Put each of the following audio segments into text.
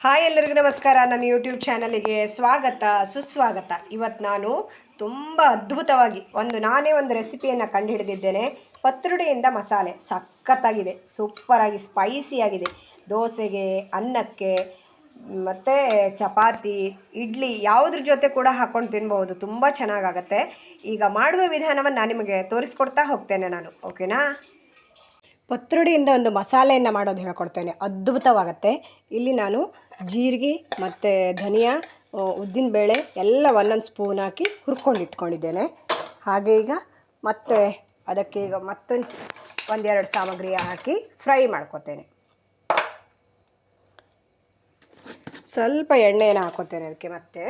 Hi ಎಲ್ಲರಿಗೂ ನಮಸ್ಕಾರ. ನನ್ನ ಯೂಟ್ಯೂಬ್ ಚಾನಲಿಗೆ ಸ್ವಾಗತ ಸುಸ್ವಾಗತ. ಇವತ್ತು ನಾನು ತುಂಬ ಅದ್ಭುತವಾಗಿ ನಾನೇ ಒಂದು ರೆಸಿಪಿಯನ್ನು ಕಂಡುಹಿಡಿದಿದ್ದೇನೆ. ಪತ್ರೊಡೆಯಿಂದ ಮಸಾಲೆ ಸಖತ್ತಾಗಿದೆ, ಸೂಪರಾಗಿ ಸ್ಪೈಸಿಯಾಗಿದೆ. ದೋಸೆಗೆ, ಅನ್ನಕ್ಕೆ ಮತ್ತು ಚಪಾತಿ, ಇಡ್ಲಿ ಯಾವುದ್ರ ಜೊತೆ ಕೂಡ ಹಾಕ್ಕೊಂಡು ತಿನ್ಬೋದು. ತುಂಬ ಚೆನ್ನಾಗಾಗತ್ತೆ. ಈಗ ಮಾಡುವ ವಿಧಾನವನ್ನು ನಾನು ನಿಮಗೆ ತೋರಿಸ್ಕೊಡ್ತಾ ಹೋಗ್ತೇನೆ ನಾನು, ಓಕೆನಾ? ಪತ್ರೊಡೆಯಿಂದ ಒಂದು ಮಸಾಲೆಯನ್ನು ಮಾಡೋದು ಹೇಳ್ಕೊಡ್ತೇನೆ, ಅದ್ಭುತವಾಗುತ್ತೆ. ಇಲ್ಲಿ ನಾನು ಜೀರಿಗೆ ಮತ್ತು ಧನಿಯಾ, ಉದ್ದಿನಬೇಳೆ ಎಲ್ಲ ಒಂದೊಂದು ಸ್ಪೂನ್ ಹಾಕಿ ಹುರ್ಕೊಂಡು ಇಟ್ಕೊಂಡಿದ್ದೇನೆ. ಹಾಗೆ ಈಗ ಮತ್ತೆ ಅದಕ್ಕೆ ಈಗ ಮತ್ತೊಂದು ಒಂದೆರಡು ಸಾಮಗ್ರಿ ಹಾಕಿ ಫ್ರೈ ಮಾಡ್ಕೊತೇನೆ. ಸ್ವಲ್ಪ ಎಣ್ಣೆಯನ್ನು ಹಾಕೋತೇನೆ ಅದಕ್ಕೆ. ಮತ್ತೆ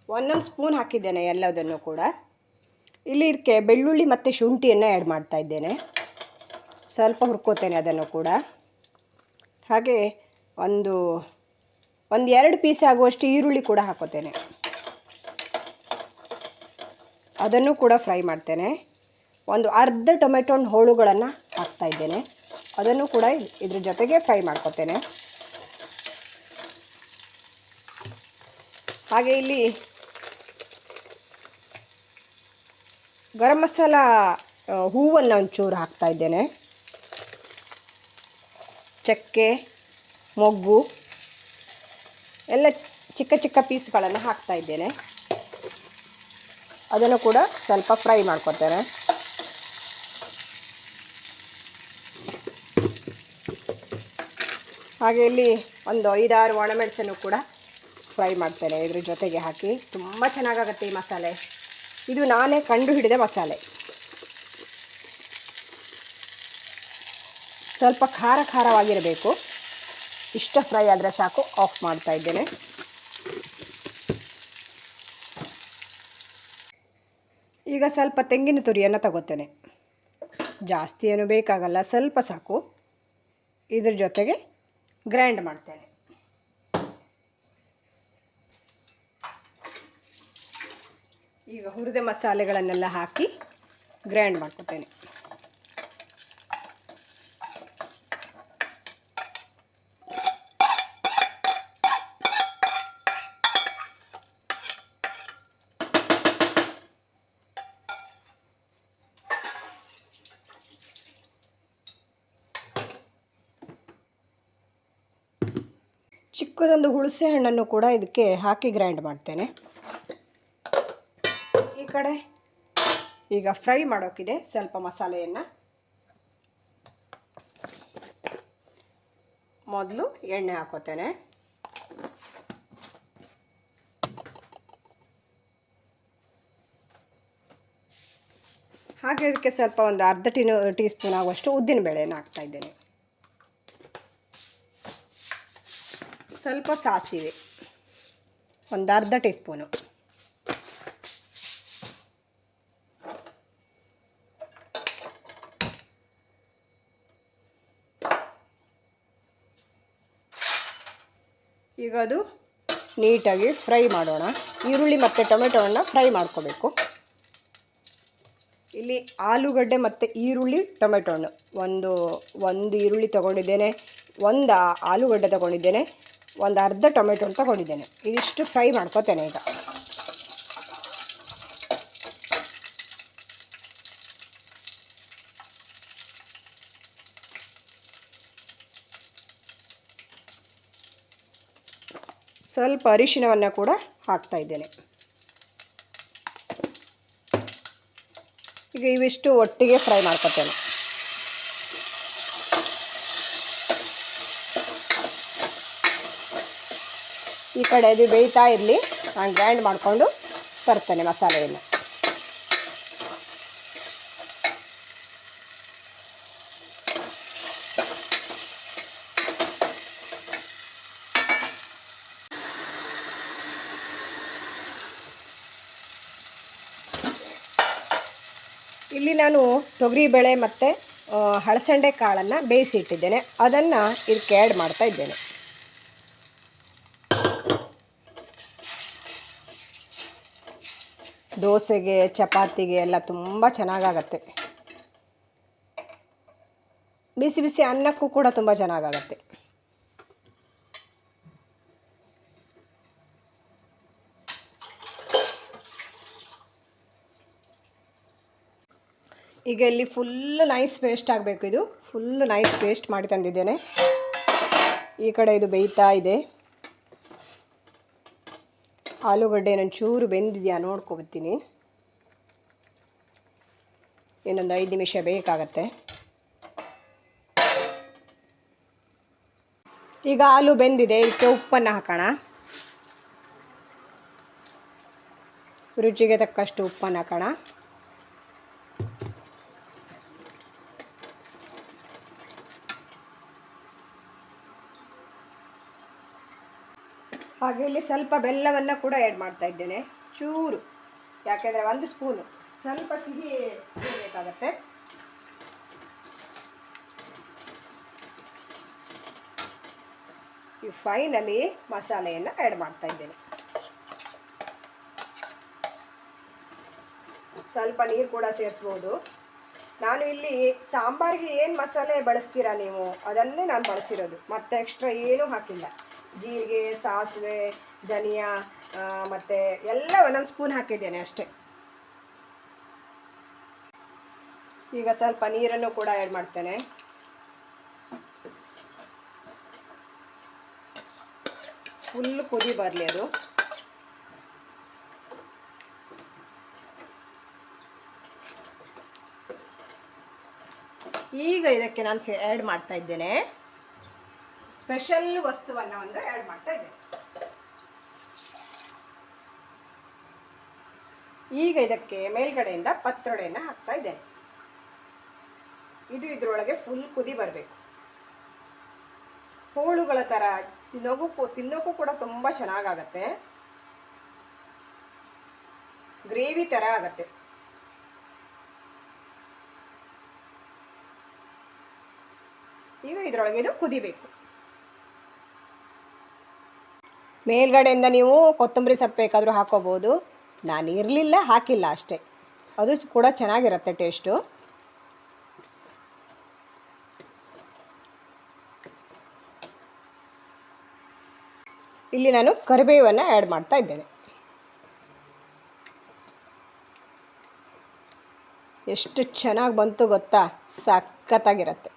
ಒಂದೊಂದು ಸ್ಪೂನ್ ಹಾಕಿದ್ದೇನೆ ಎಲ್ಲದನ್ನು ಕೂಡ. ಇಲ್ಲಿ ಇದಕ್ಕೆ ಬೆಳ್ಳುಳ್ಳಿ ಮತ್ತು ಶುಂಠಿಯನ್ನು ಆ್ಯಡ್ ಮಾಡ್ತಾ ಇದ್ದೇನೆ. ಸ್ವಲ್ಪ ಹುರ್ಕೋತೇನೆ ಅದನ್ನು ಕೂಡ. ಹಾಗೆ ಒಂದು 2 ಪೀಸ್ ಆಗುವಷ್ಟು ಈರುಳ್ಳಿ ಕೂಡ ಹಾಕೋತೇನೆ, ಅದನ್ನು ಕೂಡ ಫ್ರೈ ಮಾಡ್ತೇನೆ. ಒಂದು ಅರ್ಧ ಟೊಮೆಟೊ ಹೋಳುಗಳನ್ನು ಹಾಕ್ತಾ ಇದ್ದೇನೆ, ಅದನ್ನು ಕೂಡ ಇದ್ರ ಜೊತೆಗೆ ಫ್ರೈ ಮಾಡ್ಕೋತೇನೆ. ಹಾಗೆ ಇಲ್ಲಿ ಗರಂ ಮಸಾಲ ಹೂವನ್ನು ಒಂಚೂರು ಹಾಕ್ತಾ ಇದ್ದೇನೆ. ಚಕ್ಕೆ, ಮೊಗ್ಗು ಎಲ್ಲ ಚಿಕ್ಕ ಚಿಕ್ಕ ಪೀಸ್ಗಳನ್ನು ಹಾಕ್ತಾ ಇದ್ದೇನೆ. ಅದನ್ನು ಕೂಡ ಸ್ವಲ್ಪ ಫ್ರೈ ಮಾಡ್ಕೊತೇನೆ. ಹಾಗೆ ಇಲ್ಲಿ ಒಂದು 5-6 ಒಣಮೆಣಸನ್ನು ಕೂಡ ಫ್ರೈ ಮಾಡ್ತೇನೆ ಇದ್ರ ಜೊತೆಗೆ ಹಾಕಿ. ತುಂಬ ಚೆನ್ನಾಗಾಗುತ್ತೆ ಈ ಮಸಾಲೆ. ಇದು ನಾನೇ ಕಂಡುಹಿಡಿದ ಮಸಾಲೆ. ಸ್ವಲ್ಪ ಖಾರವಾಗಿರಬೇಕು. ಇಷ್ಟ ಫ್ರೈ ಆದರೆ ಸಾಕು. ಆಫ್ ಮಾಡ್ತಾ ಇದ್ದೇನೆ. ಈಗ ಸ್ವಲ್ಪ ತೆಂಗಿನ ತುರಿಯನ್ನು ತಗೋತೇನೆ. ಜಾಸ್ತಿ ಏನು ಬೇಕಾಗಲ್ಲ, ಸ್ವಲ್ಪ ಸಾಕು. ಇದ್ರ ಜೊತೆಗೆ ಗ್ರೈಂಡ್ ಮಾಡ್ತೇನೆ. ಈಗ ಹುರಿದ ಮಸಾಲೆಗಳನ್ನೆಲ್ಲ ಹಾಕಿ ಗ್ರೈಂಡ್ ಮಾಡ್ಕೊತೇನೆ. ಚಿಕ್ಕದೊಂದು ಹುಣಸೆ ಹಣ್ಣನ್ನು ಕೂಡ ಇದಕ್ಕೆ ಹಾಕಿ ಗ್ರೈಂಡ್ ಮಾಡ್ತೇನೆ. ಈ ಕಡೆ ಈಗ ಫ್ರೈ ಮಾಡೋಕ್ಕಿದೆ ಸ್ವಲ್ಪ ಮಸಾಲೆಯನ್ನು. ಮೊದಲು ಎಣ್ಣೆ ಹಾಕೋತೇನೆ. ಹಾಗೆ ಇದಕ್ಕೆ ಸ್ವಲ್ಪ ಒಂದು ಅರ್ಧ ಟೀ ಸ್ಪೂನ್ ಆಗುವಷ್ಟು ಉದ್ದಿನಬೇಳೆಯನ್ನು ಹಾಕ್ತಾ ಇದ್ದೇನೆ. ಸ್ವಲ್ಪ ಸಾಸಿವೆ ಒಂದು ಅರ್ಧ ಟೀ ಸ್ಪೂನು. ಈಗ ಅದು ನೀಟಾಗಿ ಫ್ರೈ ಮಾಡೋಣ. ಈರುಳ್ಳಿ ಮತ್ತು ಟೊಮೆಟೊವನ್ನು ಫ್ರೈ ಮಾಡ್ಕೋಬೇಕು. ಇಲ್ಲಿ ಆಲೂಗಡ್ಡೆ ಮತ್ತು ಈರುಳ್ಳಿ ಟೊಮೆಟೊ ಹಣ್ಣು ಒಂದು ಈರುಳ್ಳಿ ತೊಗೊಂಡಿದ್ದೇನೆ, ಒಂದು ಆಲೂಗಡ್ಡೆ ತೊಗೊಂಡಿದ್ದೇನೆ, ಒಂದು ಅರ್ಧ ಟೊಮೆಟೊ ತೊಗೊಂಡಿದ್ದೇನೆ. ಇದಿಷ್ಟು ಫ್ರೈ ಮಾಡ್ಕೋತೇನೆ ಈಗ. ಸ್ವಲ್ಪ ಅರಿಶಿಣವನ್ನು ಕೂಡ ಹಾಕ್ತಾ ಇದ್ದೇನೆ. ಈಗ ಇವಿಷ್ಟು ಒಟ್ಟಿಗೆ ಫ್ರೈ ಮಾಡ್ಕೊತೇನೆ. ಈ ಕಡೆ ಅದು ಬೇಯ್ತಾ ಇರಲಿ, ನಾನು ಗ್ರೈಂಡ್ ಮಾಡಿಕೊಂಡು ತರ್ತೇನೆ ಮಸಾಲೆಯನ್ನು. ಇಲ್ಲಿ ನಾನು ತೊಗರಿಬೇಳೆ ಮತ್ತು ಹಳಸಂಡೆ ಕಾಳನ್ನು ಬೇಯಿಸಿಟ್ಟಿದ್ದೇನೆ, ಅದನ್ನು ಇದಕ್ಕೆ ಆ್ಯಡ್ ಮಾಡ್ತಾ ಇದ್ದೇನೆ. ದೋಸೆಗೆ, ಚಪಾತಿಗೆ ಎಲ್ಲ ತುಂಬ ಚೆನ್ನಾಗಾಗತ್ತೆ. ಬಿಸಿ ಬಿಸಿ ಅನ್ನಕ್ಕೂ ಕೂಡ ತುಂಬ ಚೆನ್ನಾಗಾಗತ್ತೆ. ಈಗ ಇಲ್ಲಿ ಫುಲ್ ನೈಸ್ ಪೇಸ್ಟ್ ಆಗಬೇಕು. ಇದು ಫುಲ್ ನೈಸ್ ಪೇಸ್ಟ್ ಮಾಡಿ ತಂದಿದ್ದೇನೆ. ಈ ಕಡೆ ಇದು ಬೇಯ್ತಾ ಇದೆ. ಆಲೂಗಡ್ಡೆ ಚೂರು ಬೆಂದಿದೆಯಾ ನೋಡ್ಕೊಬತ್ತೀನಿ. ಇನ್ನೊಂದು 5 ನಿಮಿಷ ಬೇಕಾಗತ್ತೆ. ಈಗ ಆಲೂ ಬೆಂದಿದೆ. ಇದಕ್ಕೆ ಉಪ್ಪನ್ನು ಹಾಕೋಣ. ರುಚಿಗೆ ತಕ್ಕಷ್ಟು ಉಪ್ಪನ್ನು ಹಾಕೋಣ. ಹಾಗೆ ಇಲ್ಲಿ ಸ್ವಲ್ಪ ಬೆಲ್ಲವನ್ನು ಕೂಡ ಆ್ಯಡ್ ಮಾಡ್ತಾ ಇದ್ದೇನೆ, ಚೂರು. ಯಾಕೆಂದರೆ 1 ಸ್ಪೂನು ಸ್ವಲ್ಪ ಸಿಹಿ ಬೇಕಾಗತ್ತೆ. ಈ ಫೈನಲಿ ಮಸಾಲೆಯನ್ನು ಆ್ಯಡ್ ಮಾಡ್ತಾ ಇದ್ದೇನೆ. ಸ್ವಲ್ಪ ನೀರು ಕೂಡ ಸೇರಿಸ್ಬೋದು. ನಾನು ಇಲ್ಲಿ ಸಾಂಬಾರಿಗೆ ಏನು ಮಸಾಲೆ ಬಳಸ್ತೀರಾ ನೀವು ಅದನ್ನೇ ನಾನು ಬಳಸಿರೋದು, ಮತ್ತೆ ಎಕ್ಸ್ಟ್ರಾ ಏನೂ ಹಾಕಿಲ್ಲ. ಜೀರಿಗೆ, ಸಾಸಿವೆ, ಧನಿಯಾ ಮತ್ತು ಎಲ್ಲ 1 ಸ್ಪೂನ್ ಹಾಕಿದ್ದೇನೆ ಅಷ್ಟೇ. ಈಗ ಸ್ವಲ್ಪ ನೀರನ್ನು ಕೂಡ ಆ್ಯಡ್ ಮಾಡ್ತೇನೆ. ಫುಲ್ ಕುದಿ ಬರಲಿ ಅದು. ಈಗ ಇದಕ್ಕೆ ನಾನು ಆ್ಯಡ್ ಮಾಡ್ತಾ ಇದ್ದೇನೆ ಸ್ಪೆಷಲ್ ವಸ್ತುವನ್ನು ಒಂದು ಆ್ಯಡ್ ಮಾಡ್ತಾ ಇದ್ದೇನೆ. ಈಗ ಇದಕ್ಕೆ ಮೇಲ್ಗಡೆಯಿಂದ ಪತ್ರೊಡೆಯನ್ನು ಹಾಕ್ತಾ ಇದ್ದೇನೆ. ಇದು ಇದರೊಳಗೆ ಫುಲ್ ಕುದಿ ಬರಬೇಕು. ಹೋಳುಗಳ ಥರ ತಿನ್ನೋಕ್ಕೂ ಕೂಡ ತುಂಬ ಚೆನ್ನಾಗಾಗತ್ತೆ. ಗ್ರೇವಿ ಥರ ಆಗತ್ತೆ. ಈಗ ಇದರೊಳಗೆ ಇದು ಕುದಿಬೇಕು. ಮೇಲ್ಗಡೆಯಿಂದ ನೀವು ಕೊತ್ತಂಬರಿ ಸೊಪ್ಪು ಬೇಕಾದರೂ ಹಾಕೋಬೋದು. ನಾನು ಇರಲಿಲ್ಲ, ಹಾಕಿಲ್ಲ ಅಷ್ಟೇ. ಅದು ಕೂಡ ಚೆನ್ನಾಗಿರುತ್ತೆ ಟೇಸ್ಟು. ಇಲ್ಲಿ ನಾನು ಕರಿಬೇವನ್ನು ಆ್ಯಡ್ ಮಾಡ್ತಾ ಇದ್ದೇನೆ. ಎಷ್ಟು ಚೆನ್ನಾಗಿ ಬಂತು ಗೊತ್ತಾ, ಸಖತ್ತಾಗಿರುತ್ತೆ.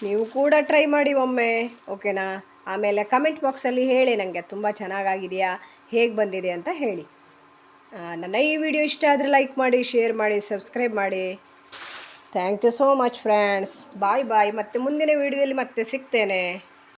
ನೀವು ಕೂಡ ಟ್ರೈ ಮಾಡಿ ಒಮ್ಮೆ, ಓಕೆನಾ? ಆಮೇಲೆ ಕಮೆಂಟ್ ಬಾಕ್ಸಲ್ಲಿ ಹೇಳಿ ನನಗೆ ತುಂಬ ಚೆನ್ನಾಗಾಗಿದೆಯಾ, ಹೇಗೆ ಬಂದಿದೆ ಅಂತ ಹೇಳಿ. ನನ್ನ ಈ ವಿಡಿಯೋ ಇಷ್ಟ ಆದರೆ ಲೈಕ್ ಮಾಡಿ, ಶೇರ್ ಮಾಡಿ, ಸಬ್ಸ್ಕ್ರೈಬ್ ಮಾಡಿ. Thank you so much friends. Bye bye. ಮತ್ತೆ ಮುಂದಿನ ವಿಡಿಯೋದಲ್ಲಿ ಮತ್ತೆ ಸಿಗ್ತೇನೆ.